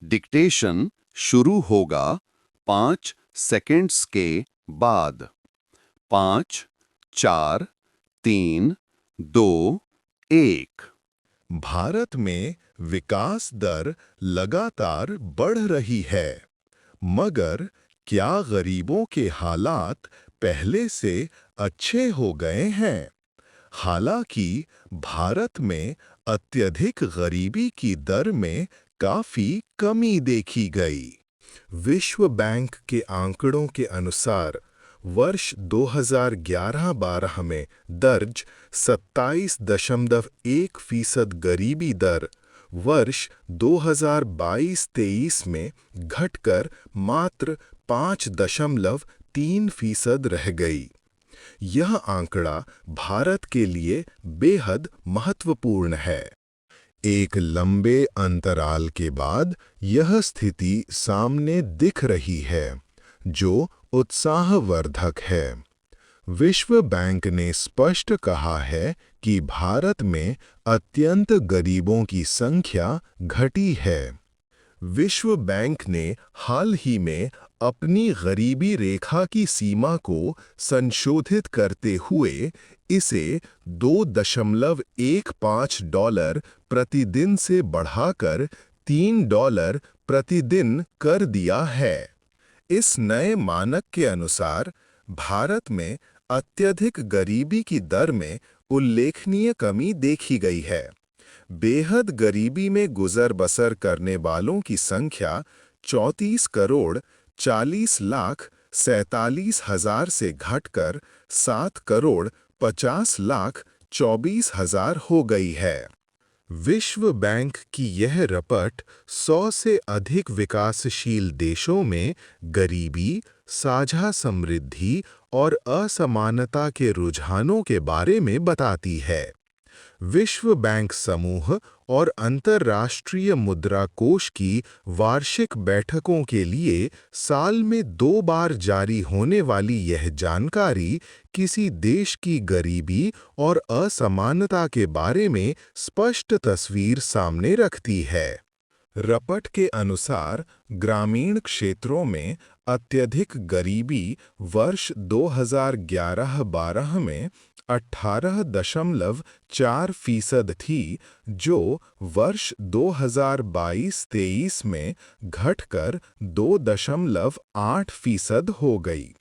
Dictation शुरू होगा 5 seconds के बाद। 5, 4, 3, 2, 1। भारत में विकास दर लगातार बढ़ रही है, मगर क्या गरीबों के हालात पहले से अच्छे हो गए हैं? हालांकि भारत में अत्यधिक गरीबी की दर में काफी कमी देखी गई। विश्व बैंक के आंकड़ों के अनुसार वर्ष 2011-12 में दर्ज 27.1% गरीबी दर वर्ष 2022-23 में घटकर मात्र 5.3% रह गई। यह आंकड़ा भारत के लिए बेहद महत्वपूर्ण है। एक लंबे अंतराल के बाद यह स्थिति सामने दिख रही है, जो उत्साहवर्धक है। विश्व बैंक ने स्पष्ट कहा है कि भारत में अत्यंत गरीबों की संख्या घटी है। विश्व बैंक ने हाल ही में अपनी गरीबी रेखा की सीमा को संशोधित करते हुए इसे $2.15 प्रतिदिन से बढ़ाकर $3 प्रतिदिन कर दिया है। इस नए मानक के अनुसार भारत में अत्यधिक गरीबी की दर में उल्लेखनीय कमी देखी गई है। बेहद गरीबी में गुजर बसर करने वालों की संख्या 34 करोड़ 40 लाख 47 हजार से घटकर 7 करोड़ 50 लाख 24 हजार हो गई है। विश्व बैंक की यह रपट 100 से अधिक विकासशील देशों में गरीबी, साझा समृद्धि और असमानता के रुझानों के बारे में बताती है। विश्व बैंक समूह और अंतर्राष्ट्रीय मुद्रा कोष की वार्षिक बैठकों के लिए साल में 2 बार जारी होने वाली यह जानकारी किसी देश की गरीबी और असमानता के बारे में स्पष्ट तस्वीर सामने रखती है। रपट के अनुसार ग्रामीण क्षेत्रों में अत्यधिक गरीबी वर्ष 2011-12 में 18.4% थी, जो वर्ष 2022-23 में घटकर 2.8% हो गई।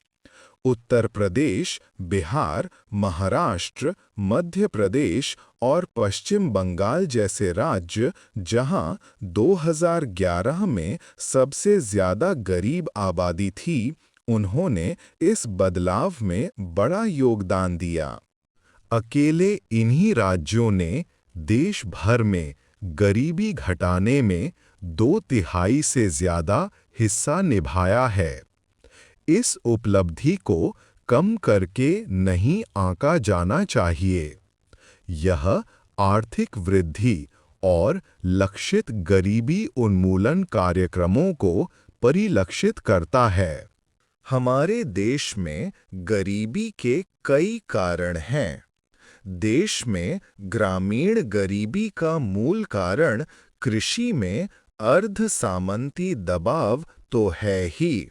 उत्तर प्रदेश, बिहार, महाराष्ट्र, मध्य प्रदेश और पश्चिम बंगाल जैसे राज्य, जहां 2011 में सबसे ज्यादा गरीब आबादी थी, उन्होंने इस बदलाव में बड़ा योगदान दिया। अकेले इन्हीं राज्यों ने देश भर में गरीबी घटाने में 2/3 से ज्यादा हिस्सा निभाया है। इस उपलब्धि को कम करके नहीं आंका जाना चाहिए। यह आर्थिक वृद्धि और लक्षित गरीबी उन्मूलन कार्यक्रमों को परिलक्षित करता है। हमारे देश में गरीबी के कई कारण हैं। देश में ग्रामीण गरीबी का मूल कारण कृषि में अर्ध-सामंती दबाव तो है ही।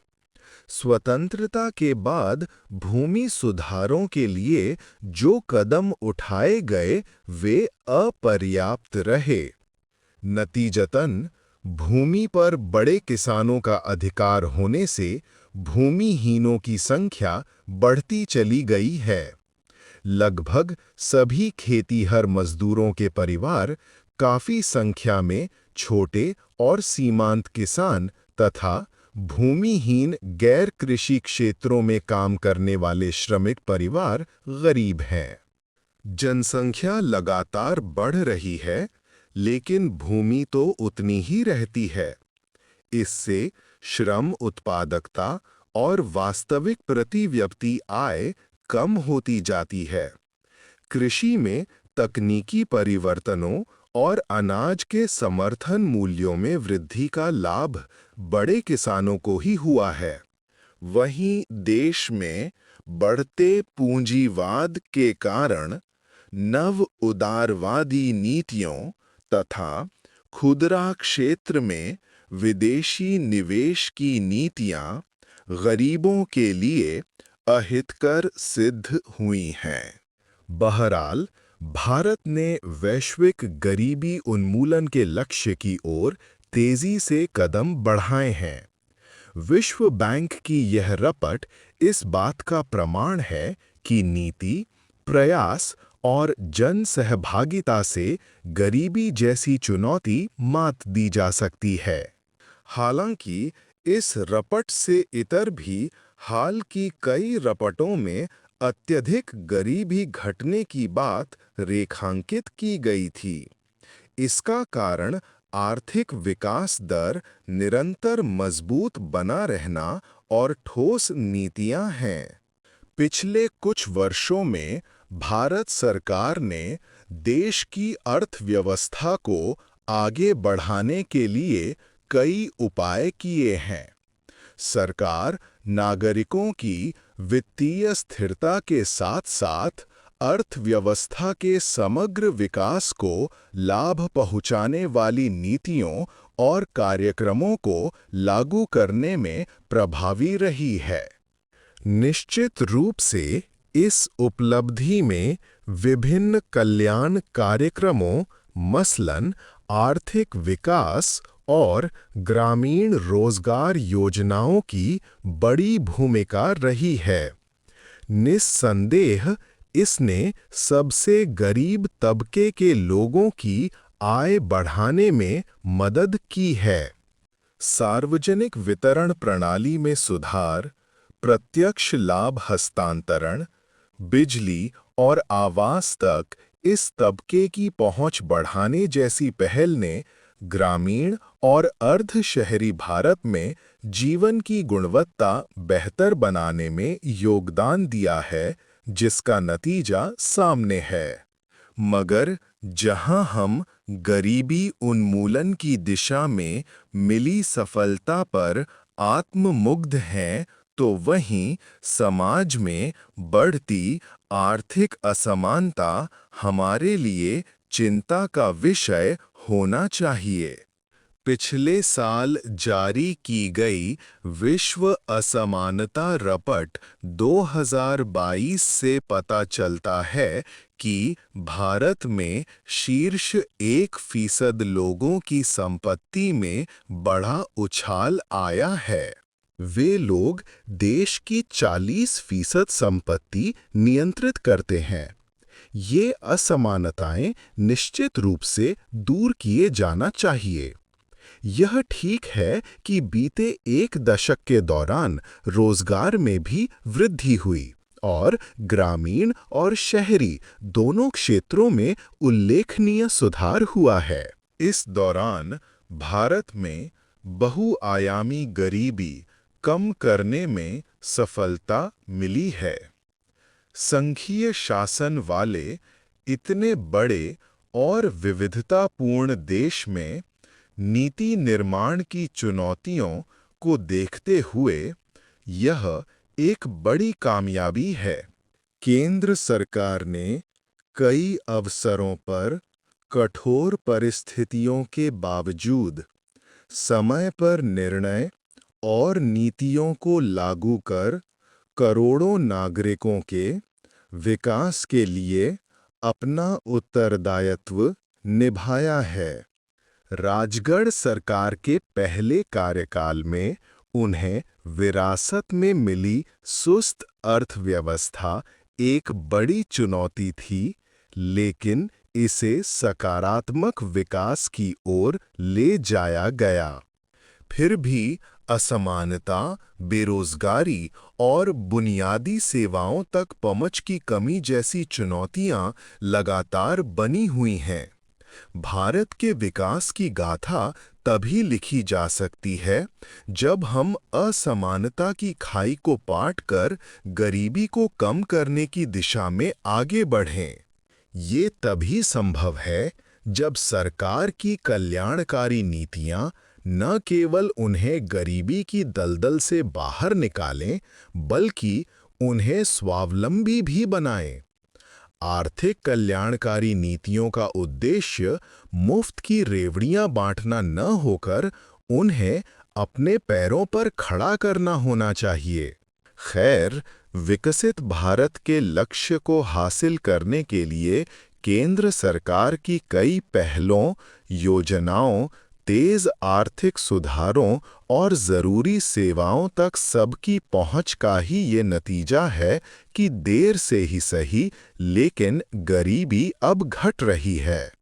स्वतंत्रता के बाद भूमि सुधारों के लिए जो कदम उठाए गए वे अपर्याप्त रहे। नतीजतन भूमि पर बड़े किसानों का अधिकार होने से भूमिहीनों की संख्या बढ़ती चली गई है। लगभग सभी खेतीहर मजदूरों के परिवार, काफी संख्या में छोटे और सीमांत किसान तथा भूमिहीन गैर कृषि क्षेत्रों में काम करने वाले श्रमिक परिवार गरीब हैं। जनसंख्या लगातार बढ़ रही है, लेकिन भूमि तो उतनी ही रहती है। इससे श्रम उत्पादकता और वास्तविक प्रति व्यक्ति आय कम होती जाती है। कृषि में तकनीकी परिवर्तनों और अनाज के समर्थन मूल्यों में वृद्धि का लाभ बड़े किसानों को ही हुआ है। वहीं देश में बढ़ते पूंजीवाद के कारण नव उदारवादी नीतियों तथा खुदरा क्षेत्र में विदेशी निवेश की नीतियां गरीबों के लिए अहितकर सिद्ध हुई हैं। बहरहाल, भारत ने वैश्विक गरीबी उन्मूलन के लक्ष्य की ओर तेजी से कदम बढ़ाए हैं। विश्व बैंक की यह रपट इस बात का प्रमाण है कि नीति, प्रयास और जन सहभागिता से गरीबी जैसी चुनौती मात दी जा सकती है। हालांकि इस रपट से इतर भी हाल की कई रपटों में अत्यधिक गरीबी घटने की बात रेखांकित की गई थी। इसका कारण आर्थिक विकास दर निरंतर मजबूत बना रहना और ठोस नीतियां हैं। पिछले कुछ वर्षों में भारत सरकार ने देश की अर्थव्यवस्था को आगे बढ़ाने के लिए कई उपाय किए हैं। सरकार नागरिकों की वित्तीय स्थिरता के साथ-साथ अर्थव्यवस्था के समग्र विकास को लाभ पहुंचाने वाली नीतियों और कार्यक्रमों को लागू करने में प्रभावी रही है। निश्चित रूप से इस उपलब्धि में विभिन्न कल्याण कार्यक्रमों, मसलन आर्थिक विकास और ग्रामीण रोजगार योजनाओं की बड़ी भूमिका रही है। निस्संदेह इसने सबसे गरीब तबके के लोगों की आय बढ़ाने में मदद की है। सार्वजनिक वितरण प्रणाली में सुधार, प्रत्यक्ष लाभ हस्तांतरण, बिजली और आवास तक इस तबके की पहुंच बढ़ाने जैसी पहल ने ग्रामीण और अर्ध शहरी भारत में जीवन की गुणवत्ता बेहतर बनाने में योगदान दिया है, जिसका नतीजा सामने है। मगर जहां हम गरीबी उन्मूलन की दिशा में मिली सफलता पर आत्ममुग्ध हैं, तो वहीं समाज में बढ़ती आर्थिक असमानता हमारे लिए चिंता का विषय होना चाहिए। पिछले साल जारी की गई विश्व असमानता रपट 2022 से पता चलता है कि भारत में शीर्ष 1% लोगों की संपत्ति में बड़ा उछाल आया है। वे लोग देश की 40% संपत्ति नियंत्रित करते हैं। ये असमानताएं निश्चित रूप से दूर किए जाना चाहिए। यह ठीक है कि बीते एक दशक के दौरान रोजगार में भी वृद्धि हुई और ग्रामीण और शहरी दोनों क्षेत्रों में उल्लेखनीय सुधार हुआ है। इस दौरान भारत में बहुआयामी गरीबी कम करने में सफलता मिली है। संघीय शासन वाले इतने बड़े और विविधतापूर्ण देश में नीति निर्माण की चुनौतियों को देखते हुए यह एक बड़ी कामयाबी है। केंद्र सरकार ने कई अवसरों पर कठोर परिस्थितियों के बावजूद समय पर निर्णय और नीतियों को लागू कर करोड़ों नागरिकों के विकास के लिए अपना उत्तरदायित्व निभाया है। राजगढ़ सरकार के पहले कार्यकाल में उन्हें विरासत में मिली सुस्त अर्थव्यवस्था एक बड़ी चुनौती थी, लेकिन इसे सकारात्मक विकास की ओर ले जाया गया। फिर भी असमानता, बेरोजगारी और बुनियादी सेवाओं तक पहुंच की कमी जैसी चुनौतियां लगातार बनी हुई हैं। भारत के विकास की गाथा तभी लिखी जा सकती है जब हम असमानता की खाई को पाट कर गरीबी को कम करने की दिशा में आगे बढ़ें। ये तभी संभव है जब सरकार की कल्याणकारी नीतियां न केवल उन्हें गरीबी की दलदल से बाहर निकालें, बल्कि उन्हें स्वावलंबी भी बनाएं। आर्थिक कल्याणकारी नीतियों का उद्देश्य मुफ्त की रेवड़ियां बांटना न होकर उन्हें अपने पैरों पर खड़ा करना होना चाहिए। खैर, विकसित भारत के लक्ष्य को हासिल करने के लिए केंद्र सरकार की कई पहलों, योजनाओं, तेज आर्थिक सुधारों और ज़रूरी सेवाओं तक सबकी पहुंच का ही ये नतीजा है कि देर से ही सही, लेकिन गरीबी अब घट रही है।